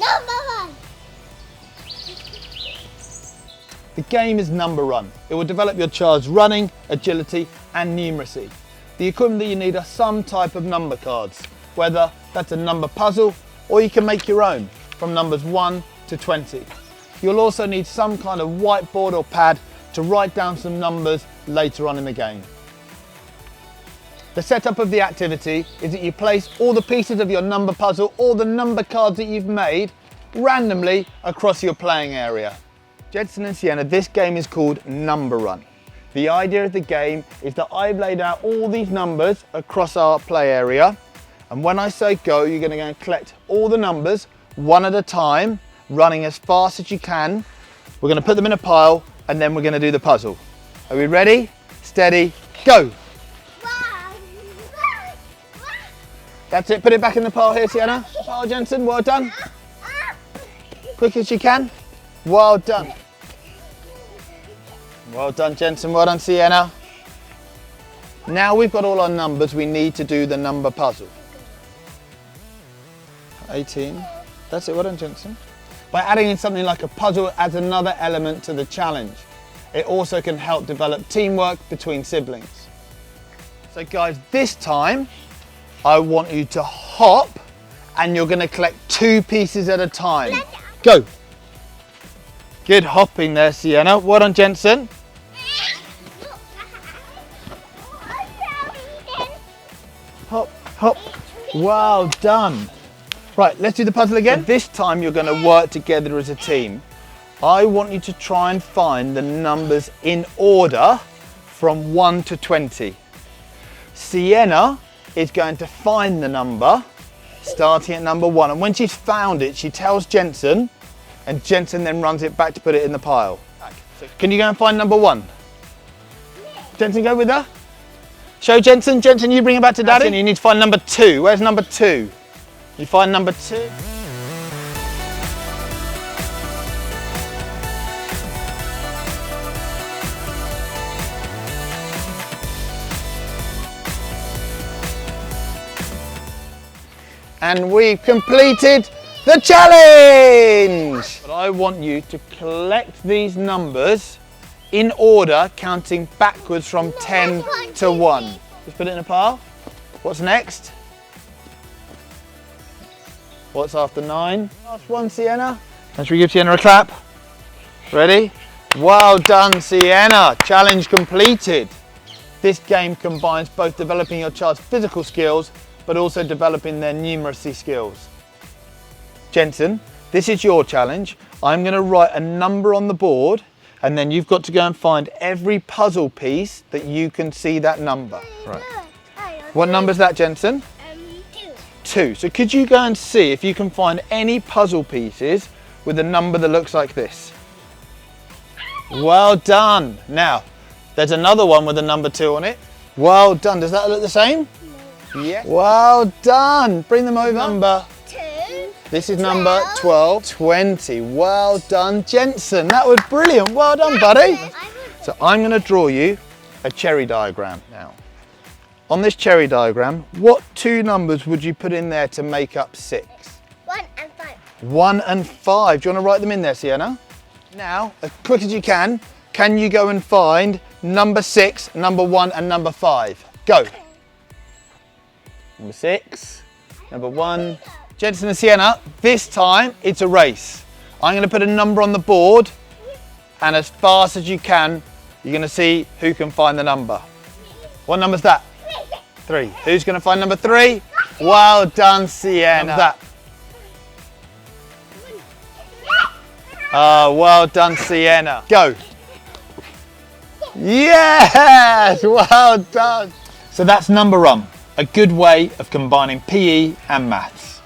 Number 1. The game is Number Run. It will develop your child's running, agility and numeracy. The equipment that you need are some type of number cards, whether that's a number puzzle or you can make your own from numbers 1 to 20. You'll also need some kind of whiteboard or pad to write down some numbers later on in the game. The setup of the activity is that you place all the pieces of your number puzzle or the number cards that you've made randomly across your playing area. Jedson and Sienna, this game is called Number Run. The idea of the game is that I've laid out all these numbers across our play area, and when I say go, you're going to go and collect all the numbers one at a time, running as fast as you can. We're going to put them in a pile and then we're going to do the puzzle. Are we ready? Steady, go! That's it, put it back in the pile here, Sienna. Pile, Jensen, well done. Quick as you can. Well done. Well done, Jensen, well done, Sienna. Now we've got all our numbers, we need to do the number puzzle. 18, that's it, well done, Jensen. By adding in something like a puzzle, it adds another element to the challenge. It also can help develop teamwork between siblings. So guys, this time, I want you to hop and you're going to collect 2 pieces at a time. Go! Good hopping there, Sienna. Well done, Jensen. Hop, hop. Well done. Right, let's do the puzzle again. So this time you're going to work together as a team. I want you to try and find the numbers in order from 1 to 20. Sienna is going to find the number starting at number 1, and when she's found it, she tells Jensen, and Jensen then runs it back to put it in the pile. Can you go and find number 1? Jensen, go with her. Show Jensen. Jensen, you bring it back to Daddy. You need to find number 2. Where's number 2? You find number 2. And we've completed the challenge! But I want you to collect these numbers in order, counting backwards from 10 to 1. Just put it in a pile. What's next? What's after 9? Last one, Sienna. And should we give Sienna a clap? Ready? Well done, Sienna. Challenge completed. This game combines both developing your child's physical skills but also developing their numeracy skills. Jensen, this is your challenge. I'm going to write a number on the board and then you've got to go and find every puzzle piece that you can see that number. Right. What number is that, Jensen? 2. 2. So could you go and see if you can find any puzzle pieces with a number that looks like this? Well done. Now, there's another one with a number 2 on it. Well done. Does that look the same? Yeah. Well done. Bring them over. Number 2. This is number 12. 20. Well done, Jensen. That was brilliant. Well done, buddy. So I'm going to draw you a cherry diagram now. On this cherry diagram, what 2 numbers would you put in there to make up 6? 1 and 5. 1 and 5. Do you want to write them in there, Sienna? Now, as quick as you can you go and find number 6, number 1 and number 5? Go. Number 6, number 1. Jensen and Sienna, this time it's a race. I'm going to put a number on the board and as fast as you can, you're going to see who can find the number. What number's that? 3. Who's going to find number 3? Well done, Sienna. That? Well done, Sienna. Go. Yes, well done. So that's Number Run, a good way of combining PE and maths.